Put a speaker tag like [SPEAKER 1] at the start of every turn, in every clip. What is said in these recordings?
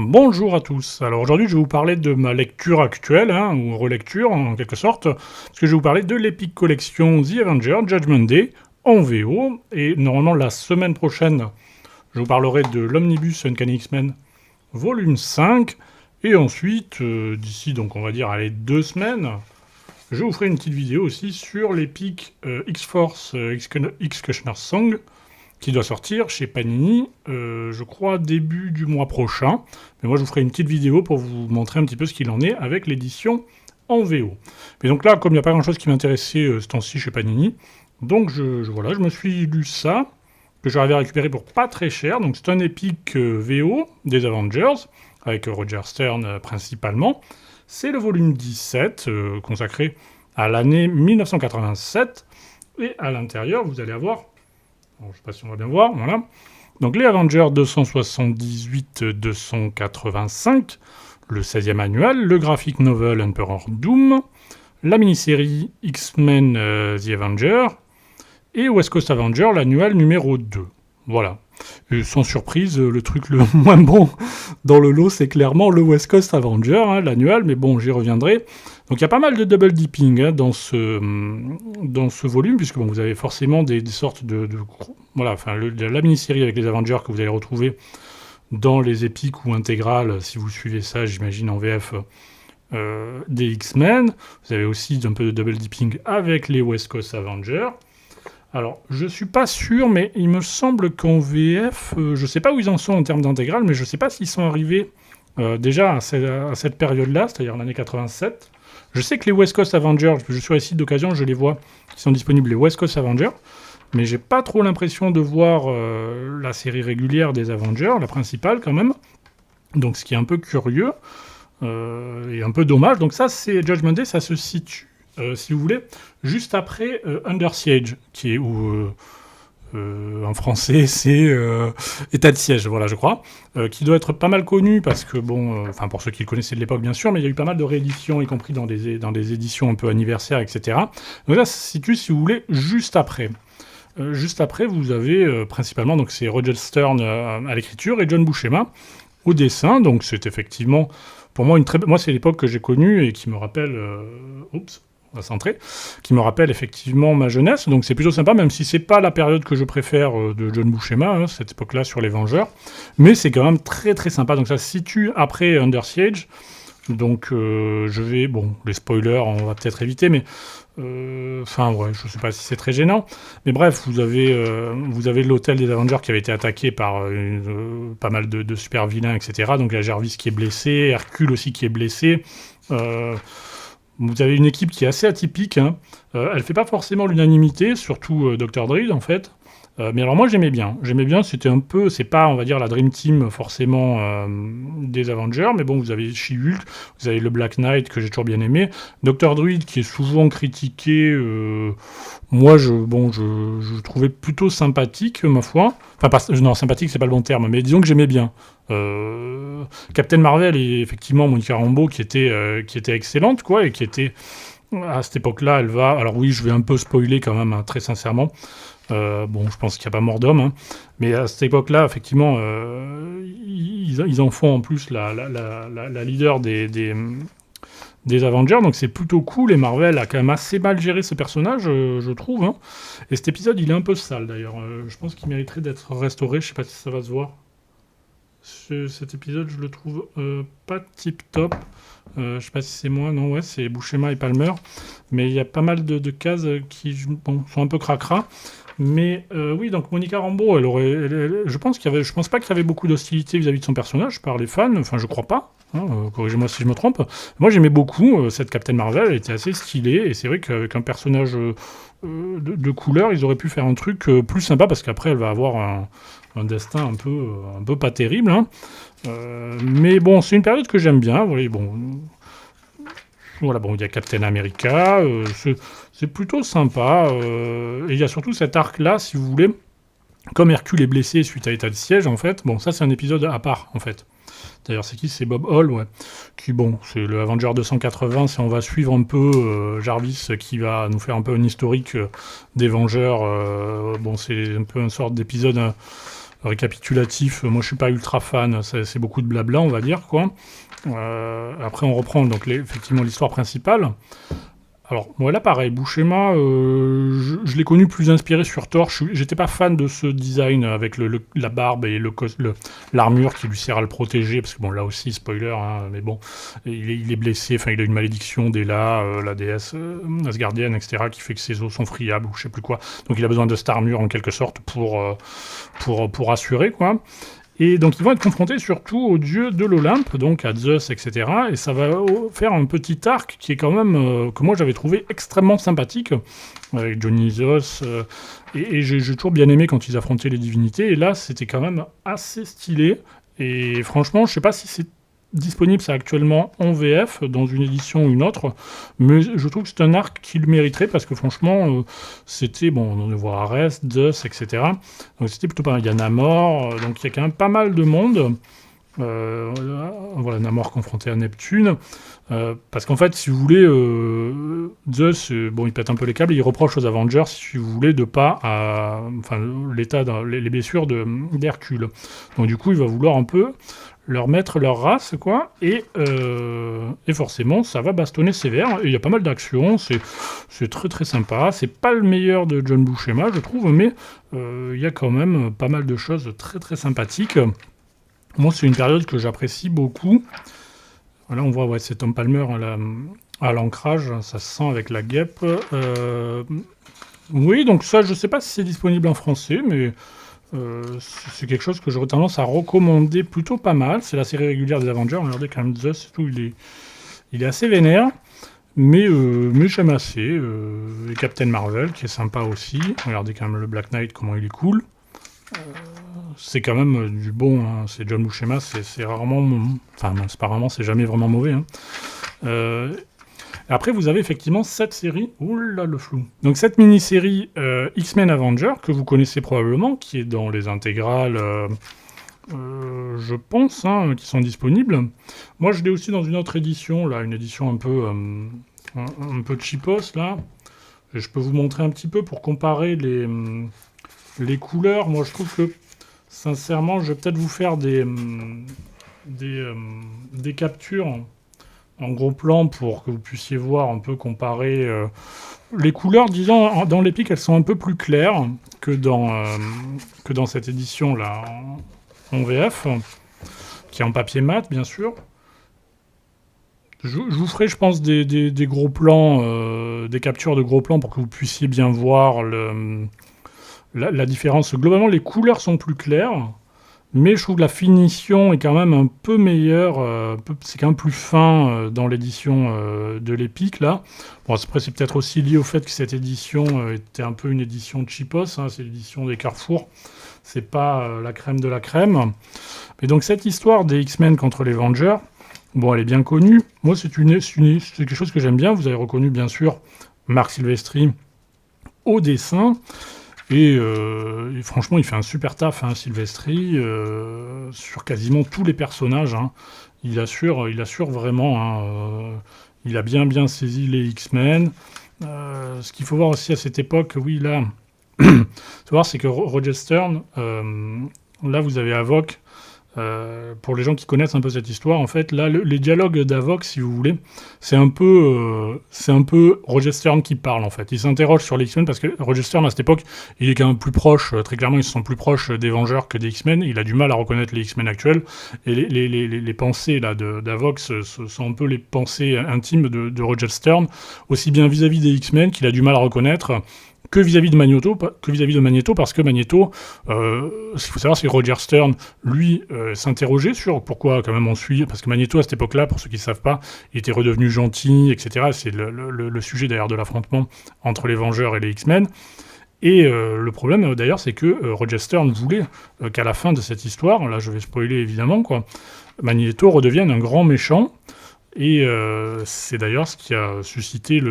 [SPEAKER 1] Bonjour à tous. Alors aujourd'hui, je vais vous parler de ma lecture actuelle, ou relecture en quelque sorte, parce que je vais vous parler de l'Epic Collection The Avengers Judgment Day en VO, et normalement la semaine prochaine, je vous parlerai de l'Omnibus Uncanny X-Men volume 5, et ensuite, d'ici donc on va dire, allez, 2 semaines, je vous ferai une petite vidéo aussi sur l'Epic X-Force X-Cushioner Song, qui doit sortir chez Panini, je crois, début du mois prochain. Mais moi, je vous ferai une petite vidéo pour vous montrer un petit peu ce qu'il en est avec l'édition en VO. Mais donc là, comme il n'y a pas grand-chose qui m'intéressait ce temps-ci chez Panini, donc voilà, je me suis lu ça, que j'arrivais à récupérer pour pas très cher. Donc c'est un épique VO des Avengers, avec Roger Stern principalement. C'est le volume 17, consacré à l'année 1987. Et à l'intérieur, vous allez avoir... je ne sais pas si on va bien voir, voilà. Donc les Avengers 278-285, le 16e annuel, le graphic novel Emperor Doom, la mini-série X-Men The Avenger, et West Coast Avenger, l'annuel numéro 2. Voilà. Et sans surprise, le truc le moins bon dans le lot, c'est clairement le West Coast Avenger, l'annuel, mais bon, j'y reviendrai. Donc il y a pas mal de double dipping dans ce volume, puisque bon, vous avez forcément des sortes voilà, enfin la mini-série avec les Avengers que vous allez retrouver dans les épiques ou intégrales, si vous suivez ça, j'imagine, en VF des X-Men. Vous avez aussi un peu de double dipping avec les West Coast Avengers. Alors, je suis pas sûr, mais il me semble qu'en VF, je sais pas où ils en sont en termes d'intégrale, mais je sais pas s'ils sont arrivés déjà à cette période-là, c'est-à-dire l'année 87. Je sais que les West Coast Avengers, je suis sur les sites d'occasion, je les vois, qui sont disponibles, les West Coast Avengers, mais j'ai pas trop l'impression de voir la série régulière des Avengers, la principale quand même, donc ce qui est un peu curieux et un peu dommage. Donc ça, c'est Judgment Day, ça se situe, si vous voulez, juste après Under Siege, qui est où... en français, c'est État de siège, voilà, je crois, qui doit être pas mal connu parce que, bon, enfin, pour ceux qui le connaissaient de l'époque, bien sûr, mais il y a eu pas mal de rééditions, y compris dans des éditions un peu anniversaires, etc. Donc là, ça se situe, si vous voulez, juste après. Juste après, vous avez principalement, donc c'est Roger Stern à l'écriture et John Buscema au dessin, donc c'est effectivement, pour moi, moi, c'est l'époque que j'ai connue et qui me rappelle... on va centrer, qui me rappelle effectivement ma jeunesse, donc c'est plutôt sympa, même si c'est pas la période que je préfère de John Buscema, cette époque-là sur les Vengeurs, mais c'est quand même très très sympa, donc ça se situe après Under Siege, donc je vais, bon, les spoilers, on va peut-être éviter, mais enfin ouais, je sais pas si c'est très gênant, mais bref, vous avez l'hôtel des Avengers qui avait été attaqué par pas mal de super vilains, etc., donc il y a Jarvis qui est blessé, Hercule aussi qui est blessé, vous avez une équipe qui est assez atypique, elle fait pas forcément l'unanimité, surtout Dr. Dreed en fait. Mais alors moi j'aimais bien, c'était un peu, c'est pas on va dire la Dream Team forcément des Avengers, mais bon vous avez She-Hulk, vous avez le Black Knight que j'ai toujours bien aimé, Dr. Druid qui est souvent critiqué, moi je trouvais plutôt sympathique ma foi, enfin pas, non sympathique c'est pas le bon terme, mais disons que j'aimais bien. Captain Marvel et effectivement Monica Rambeau qui était excellente quoi, et qui était à cette époque-là, elle va, alors oui je vais un peu spoiler quand même très sincèrement. Bon, je pense qu'il n'y a pas mort d'homme, mais à cette époque-là, effectivement, ils en font en plus la leader des Avengers, donc c'est plutôt cool, et Marvel a quand même assez mal géré ce personnage, je trouve, Et cet épisode, il est un peu sale, d'ailleurs. Je pense qu'il mériterait d'être restauré, je sais pas si ça va se voir. Cet épisode, je le trouve pas tip-top. Je sais pas si c'est moi, non, ouais, c'est Buscema et Palmer, mais il y a pas mal de cases qui sont un peu cracra. Mais oui, donc Monica Rambeau, je pense pas qu'il y avait beaucoup d'hostilité vis-à-vis de son personnage par les fans. Enfin, je crois pas. Corrigez-moi si je me trompe. Moi, j'aimais beaucoup cette Captain Marvel. Elle était assez stylée et c'est vrai qu'avec un personnage de couleur, ils auraient pu faire un truc plus sympa parce qu'après, elle va avoir un destin un peu pas terrible. Mais bon, c'est une période que j'aime bien. Voilà, bon, il y a Captain America, c'est plutôt sympa, et il y a surtout cet arc-là, si vous voulez, comme Hercule est blessé suite à État de siège, en fait, bon, ça c'est un épisode à part, en fait. D'ailleurs, c'est qui? C'est Bob Hall, ouais, qui, bon, c'est le Avenger 280, on va suivre un peu Jarvis, qui va nous faire un peu un historique des Vengeurs, bon, c'est un peu une sorte d'épisode récapitulatif. Moi, je suis pas ultra fan, c'est beaucoup de blabla, on va dire, quoi. Après, on reprend donc effectivement l'histoire principale. Alors, moi, là, pareil, Buscema, je l'ai connu plus inspiré sur Thor. J'étais pas fan de ce design avec la barbe et l'armure qui lui sert à le protéger, parce que, bon, là aussi, spoiler, hein, mais bon, il est blessé, enfin, il a une malédiction d'Hela, la déesse asgardienne, etc., qui fait que ses os sont friables, ou je sais plus quoi. Donc, il a besoin de cette armure, en quelque sorte, pour assurer, quoi. Et donc ils vont être confrontés surtout aux dieux de l'Olympe, donc à Zeus, etc. Et ça va faire un petit arc qui est quand même, que moi j'avais trouvé extrêmement sympathique, avec Dionysos, et j'ai toujours bien aimé quand ils affrontaient les divinités, et là c'était quand même assez stylé, et franchement je sais pas si c'est disponible ça actuellement en VF, dans une édition ou une autre, mais je trouve que c'est un arc qui le mériterait, parce que franchement, c'était, bon, on voit Arès, Zeus, etc. Donc c'était plutôt pas mal. Il y a Namor, donc il y a quand même pas mal de monde. Voilà, Namor confronté à Neptune. Parce qu'en fait, si vous voulez, Zeus, bon, il pète un peu les câbles, il reproche aux Avengers, si vous voulez, de pas, enfin, les blessures d'Hercule. Donc du coup, il va vouloir un peu leur mettre leur race, quoi, et forcément, ça va bastonner sévère, et il y a pas mal d'actions, c'est très très sympa, c'est pas le meilleur de John Buscema, je trouve, mais il y a quand même pas mal de choses très très sympathiques. Moi, c'est une période que j'apprécie beaucoup. Là, on voit, ouais, c'est Tom Palmer à l'ancrage, ça se sent avec la guêpe. Oui, donc ça, je sais pas si c'est disponible en français, mais c'est quelque chose que j'aurais tendance à recommander plutôt pas mal. C'est la série régulière des Avengers. Regardez quand même Zeus et tout, il est assez vénère, mais j'aime assez. Et Captain Marvel qui est sympa aussi. Regardez quand même le Black Knight, comment il est cool. C'est quand même du bon, hein. C'est John Buscema, c'est rarement, enfin c'est pas rarement, c'est jamais vraiment mauvais, hein. Après, vous avez effectivement cette série, oula le flou. Donc cette mini-série X-Men Avenger, que vous connaissez probablement, qui est dans les intégrales, je pense, hein, qui sont disponibles. Moi, je l'ai aussi dans une autre édition, là, une édition un peu cheapos, là. Et je peux vous montrer un petit peu pour comparer les couleurs. Moi, je trouve que, sincèrement, je vais peut-être vous faire des captures en gros plan pour que vous puissiez voir un peu comparer les couleurs. Disons, dans l'Epic, elles sont un peu plus claires que dans cette édition-là en VF, qui est en papier mat, bien sûr. Je vous ferai, je pense, des gros plans, des captures de gros plans pour que vous puissiez bien voir la différence. Globalement, les couleurs sont plus claires, mais je trouve que la finition est quand même un peu meilleure, c'est quand même plus fin dans l'édition de l'Epic, là. Bon, après, c'est peut-être aussi lié au fait que cette édition était un peu une édition cheapos, hein, c'est l'édition des Carrefour, c'est pas la crème de la crème. Mais donc cette histoire des X-Men contre les Avengers, bon, elle est bien connue. Moi, c'est quelque chose que j'aime bien. Vous avez reconnu, bien sûr, Marc Silvestri au dessin. Et franchement, il fait un super taf, hein, Silvestri, sur quasiment tous les personnages. Hein. Il assure vraiment. Hein, il a bien saisi les X-Men. Ce qu'il faut voir aussi à cette époque, oui, là, faut voir, c'est que Roger Stern, là, vous avez Havok. Pour les gens qui connaissent un peu cette histoire, en fait, là, les dialogues d'Havok, si vous voulez, c'est un peu Roger Stern qui parle, en fait. Il s'interroge sur les X-Men parce que Roger Stern, à cette époque, il est quand même plus proche, très clairement, ils sont plus proches des Vengeurs que des X-Men. Il a du mal à reconnaître les X-Men actuels. Et les pensées là d'Havok sont un peu les pensées intimes de Roger Stern, aussi bien vis-à-vis des X-Men qu'il a du mal à reconnaître, que vis-à-vis de Magneto, parce que Magneto, ce qu'il faut savoir, c'est que Roger Stern, lui, s'interrogeait sur pourquoi quand même on suit, parce que Magneto, à cette époque-là, pour ceux qui ne savent pas, il était redevenu gentil, etc. C'est le sujet d'ailleurs de l'affrontement entre les Vengeurs et les X-Men. Et le problème, d'ailleurs, c'est que Roger Stern voulait qu'à la fin de cette histoire, là je vais spoiler évidemment, quoi, Magneto redevienne un grand méchant, et c'est d'ailleurs ce qui a suscité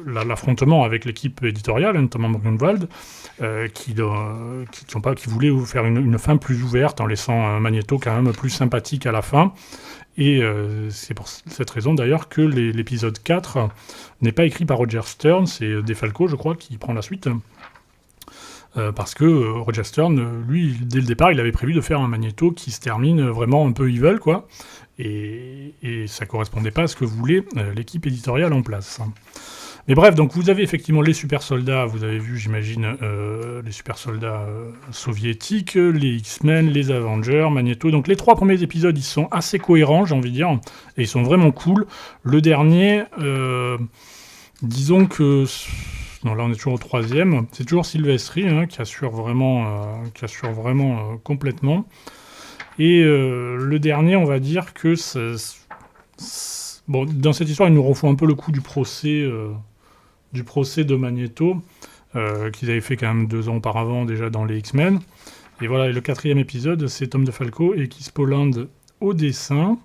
[SPEAKER 1] l'affrontement avec l'équipe éditoriale, notamment Morgenwald, qui voulait faire une fin plus ouverte en laissant Magneto quand même plus sympathique à la fin. Et c'est pour cette raison d'ailleurs que l'épisode 4 n'est pas écrit par Roger Stern, c'est DeFalco, je crois, qui prend la suite. parce que Roger Stern, lui, dès le départ, il avait prévu de faire un Magneto qui se termine vraiment un peu evil, quoi. Et ça correspondait pas à ce que voulait l'équipe éditoriale en place. Mais bref, donc vous avez effectivement les super soldats, vous avez vu, j'imagine, les super soldats soviétiques, les X-Men, les Avengers, Magneto. Donc les 3 premiers épisodes, ils sont assez cohérents, j'ai envie de dire, et ils sont vraiment cool. Le dernier, disons que... Non, là on est toujours au 3e. C'est toujours Silvestri qui assure vraiment, complètement. Et le dernier, on va dire que... Bon, dans cette histoire, ils nous refont un peu le coup du procès de Magneto, qu'ils avaient fait quand même 2 ans auparavant déjà dans les X-Men. Et voilà, et le 4e épisode, c'est Tom DeFalco et Keith Poland au dessin.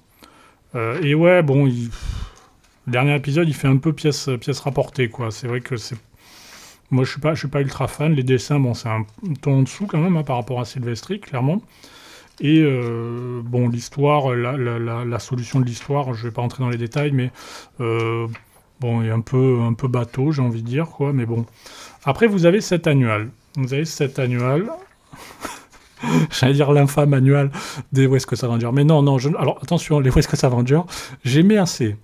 [SPEAKER 1] Et ouais, bon, le dernier épisode, il fait un peu pièce rapportée, quoi. C'est vrai que c'est... Moi, je suis pas ultra fan. Les dessins, bon, c'est un ton en dessous quand même, par rapport à Silvestri, clairement. Et bon, l'histoire, la solution de l'histoire, je vais pas entrer dans les détails, mais bon, il est un peu bateau, j'ai envie de dire, quoi. Mais bon. Après, vous avez cet annual. J'allais dire l'infâme annual des West Coast Avengers. Mais non. Alors, attention, les West Coast Avengers, j'aimais assez.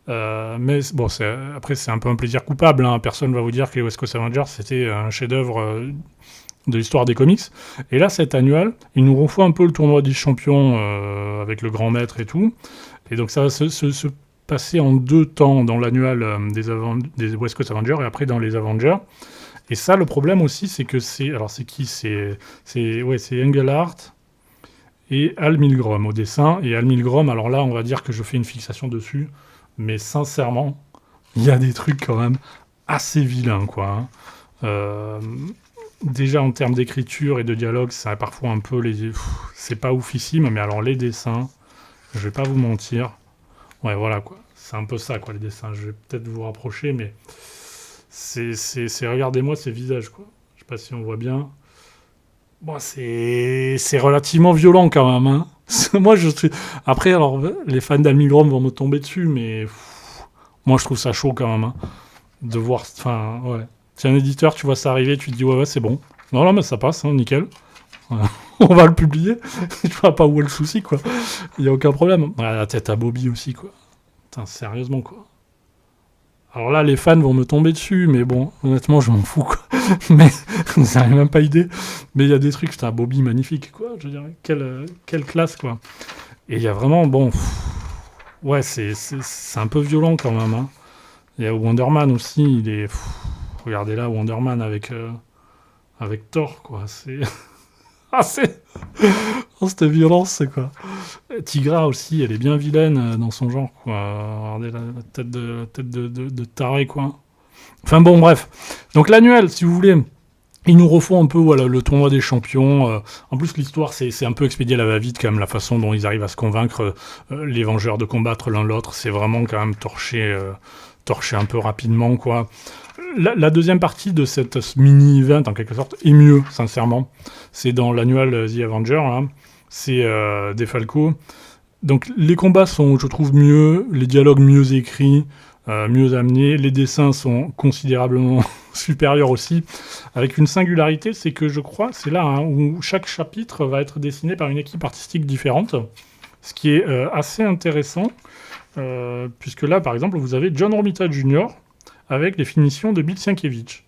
[SPEAKER 1] Mais bon, après, c'est un peu un plaisir coupable. Personne ne va vous dire que les West Coast Avengers, c'était un chef-d'œuvre de l'histoire des comics. Et là, cet annual, ils nous refont un peu le tournoi des champions avec le grand maître et tout. Et donc, ça va se passer en 2 temps dans l'annual des West Coast Avengers et après dans les Avengers. Et ça, le problème aussi, c'est que c'est... Alors, c'est qui ? C'est Engelhardt et Al Milgrom au dessin. Et Al Milgrom, alors là, on va dire que je fais une fixation dessus. Mais sincèrement, il y a des trucs quand même assez vilains, quoi. Déjà, en termes d'écriture et de dialogue, ça a parfois un peu c'est pas oufissime, mais alors les dessins, je vais pas vous mentir. Ouais, voilà, quoi. C'est un peu ça, quoi, les dessins. Je vais peut-être vous rapprocher, mais regardez-moi ces visages, quoi. Je sais pas si on voit bien. Bon, c'est relativement violent, quand même, Moi, je suis... Après, alors, les fans d'Almigrom vont me tomber dessus, mais... Moi, je trouve ça chaud, quand même, de voir... Enfin, ouais. Si un éditeur, tu vois ça arriver, tu te dis, ouais, c'est bon. Non, mais ça passe, nickel. On va le publier. Je vois pas où est le souci, quoi. Il y a aucun problème. Ouais, la tête à Bobby aussi, quoi. Putain, sérieusement, quoi. Alors là, les fans vont me tomber dessus, mais bon, honnêtement, je m'en fous, quoi. Mais, vous n'avez même pas idée. Mais il y a des trucs, putain, Bobby, magnifique, quoi. Je veux dire, quelle classe, quoi. Et il y a vraiment, bon... Ouais, c'est un peu violent, quand même, Il y a Wonder Man aussi, il est... Regardez là, Wonder Man avec Thor, quoi. C'est... Ah, c'est... Oh, cette violence, c'est quoi. Tigra aussi, elle est bien vilaine dans son genre, quoi. Regardez la tête de taré, quoi. Enfin bon, bref. Donc l'annuel, si vous voulez, ils nous refont un peu le tournoi des champions. En plus, l'histoire, c'est un peu expédié à la va-vite, quand même, la façon dont ils arrivent à se convaincre les Vengeurs de combattre l'un l'autre. C'est vraiment quand même torché un peu rapidement, quoi. La deuxième partie de cette mini-event, en quelque sorte, est mieux, sincèrement. C'est dans l'annual The Avenger, c'est DeFalco. Donc les combats sont, je trouve, mieux, les dialogues mieux écrits, mieux amenés, les dessins sont considérablement supérieurs aussi, avec une singularité, c'est que je crois, c'est là où chaque chapitre va être dessiné par une équipe artistique différente, ce qui est assez intéressant, puisque là, par exemple, vous avez John Romita Jr., avec les finitions de Bill Sienkiewicz.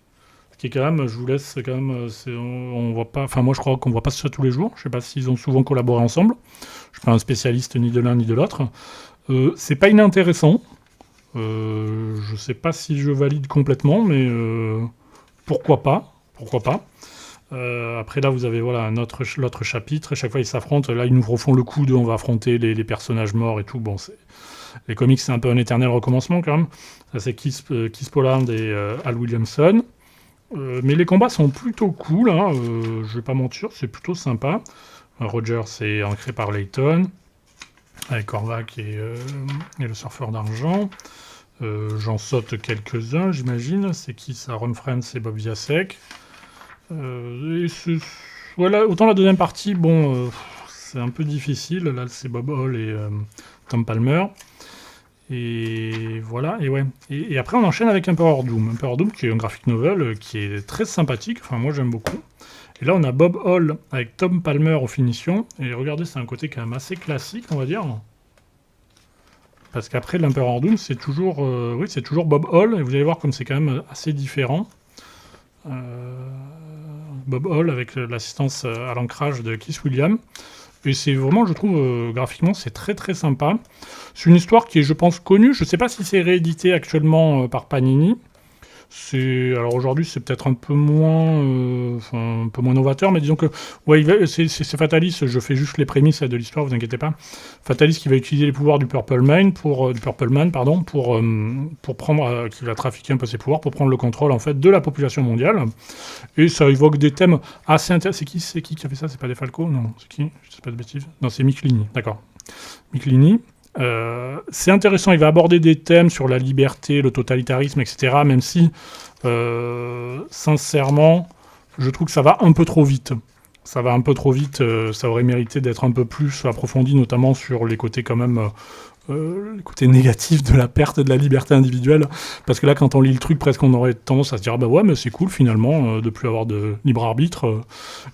[SPEAKER 1] Ce qui est quand même, je vous laisse quand même, on voit pas, enfin moi je crois qu'on voit pas ça tous les jours, je sais pas s'ils ont souvent collaboré ensemble, je suis pas un spécialiste ni de l'un ni de l'autre. C'est pas inintéressant, je sais pas si je valide complètement, mais pourquoi pas. Après là vous avez l'autre chapitre, et chaque fois ils s'affrontent, là ils nous refont le coup de on va affronter les personnages morts et tout, bon les comics c'est un peu un éternel recommencement quand même, ça c'est Keith Poland et Al Williamson. Mais les combats sont plutôt cool, je vais pas mentir, c'est plutôt sympa. Roger, c'est ancré par Layton, avec Korvac et le surfeur d'argent. J'en saute quelques-uns, j'imagine. C'est qui ça? Ron Friends et Bob Viasek. Voilà, autant la deuxième partie, bon, c'est un peu difficile. Là, c'est Bob Hall et Tom Palmer. Et voilà, et ouais. Et après, on enchaîne avec Emperor Doom. Emperor Doom, qui est un graphic novel qui est très sympathique. Enfin, moi, j'aime beaucoup. Et là, on a Bob Hall avec Tom Palmer aux finitions. Et regardez, c'est un côté quand même assez classique, on va dire. Parce qu'après, l'Emperor Doom, c'est toujours, oui, c'est toujours Bob Hall. Et vous allez voir comme c'est quand même assez différent. Bob Hall avec l'assistance à l'ancrage de Keith Williams. Et c'est vraiment, je trouve, graphiquement, c'est très très sympa. C'est une histoire qui est, je pense, connue. Je ne sais pas si c'est réédité actuellement par Panini. Alors aujourd'hui, c'est peut-être un peu moins novateur, mais disons que ouais, c'est Fatalis. Je fais juste les prémices de l'histoire, vous inquiétez pas. Fatalis qui va utiliser les pouvoirs du Purple Man pour prendre, qui va trafiquer un peu ses pouvoirs pour prendre le contrôle en fait de la population mondiale. Et ça évoque des thèmes assez intéressants. C'est qui a fait ça? C'est pas Defalco? Non, c'est qui? Je sais pas de bêtises. Non, c'est Michelini. D'accord. Michelini. C'est intéressant, il va aborder des thèmes sur la liberté, le totalitarisme, etc. Même si, sincèrement, je trouve que ça va un peu trop vite. Ça va un peu trop vite, ça aurait mérité d'être un peu plus approfondi, notamment sur les côtés quand même... les côtés négatifs de la perte de la liberté individuelle. Parce que là, quand on lit le truc, presque on aurait tendance à se dire « Ah bah ouais, mais c'est cool finalement de plus avoir de libre arbitre.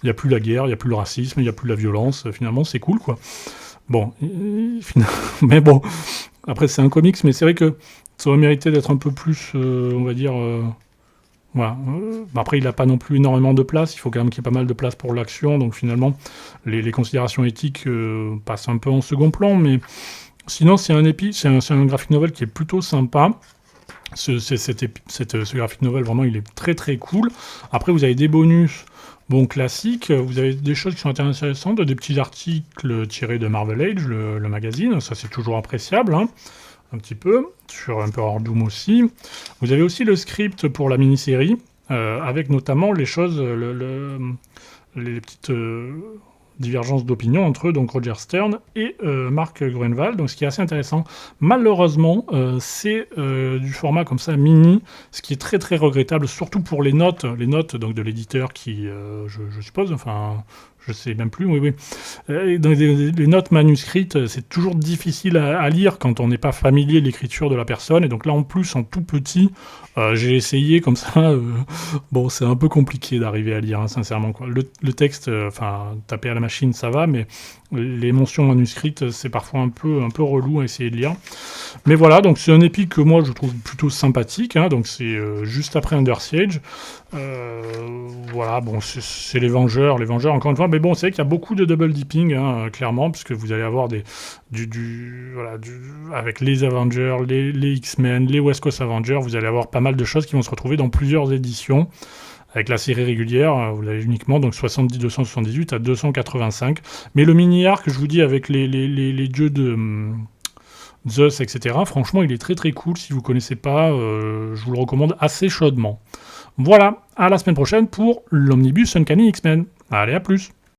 [SPEAKER 1] Il n'y a plus la guerre, il n'y a plus le racisme, il n'y a plus la violence. Finalement, c'est cool, quoi. » Bon, mais bon, après c'est un comics, mais c'est vrai que ça aurait mérité d'être un peu plus, on va dire, voilà. Après, il n'a pas non plus énormément de place, il faut quand même qu'il y ait pas mal de place pour l'action, donc finalement, les considérations éthiques passent un peu en second plan, mais sinon, c'est un graphic novel qui est plutôt sympa. Ce graphic novel, vraiment, il est très très cool. Après, vous avez des bonus. Bon, classique, vous avez des choses qui sont intéressantes, des petits articles tirés de Marvel Age, le magazine, ça c'est toujours appréciable, hein, un petit peu, sur Emperor Doom aussi. Vous avez aussi le script pour la mini-série, avec notamment les choses, les petites divergences d'opinion entre eux, donc Roger Stern et Mark Gruenwald, donc ce qui est assez intéressant. Malheureusement, c'est du format comme ça, mini, ce qui est très très regrettable, surtout pour les notes donc, de l'éditeur qui, je suppose, enfin... Je sais même plus, oui. Dans les notes manuscrites, c'est toujours difficile à lire quand on n'est pas familier de l'écriture de la personne. Et donc là, en plus, en tout petit, j'ai essayé comme ça. Bon, c'est un peu compliqué d'arriver à lire, hein, sincèrement, quoi. Le texte, taper à la machine, ça va, mais les mentions manuscrites, c'est parfois un peu relou à essayer de lire. Mais voilà, donc c'est un épique que moi, je trouve plutôt sympathique. Hein, donc c'est juste après Under Siege. Voilà, bon, c'est les Vengeurs, encore une fois, mais bon, c'est vrai qu'il y a beaucoup de double dipping, hein, clairement, puisque vous allez avoir avec les Avengers, les X-Men, les West Coast Avengers, vous allez avoir pas mal de choses qui vont se retrouver dans plusieurs éditions. Avec la série régulière, vous l'avez uniquement, donc 278 à 285. Mais le mini-arc, je vous dis, avec les dieux de... Zeus, etc. Franchement, il est très très cool. Si vous ne connaissez pas, je vous le recommande assez chaudement. Voilà, à la semaine prochaine pour l'Omnibus Uncanny X-Men. Allez, à plus!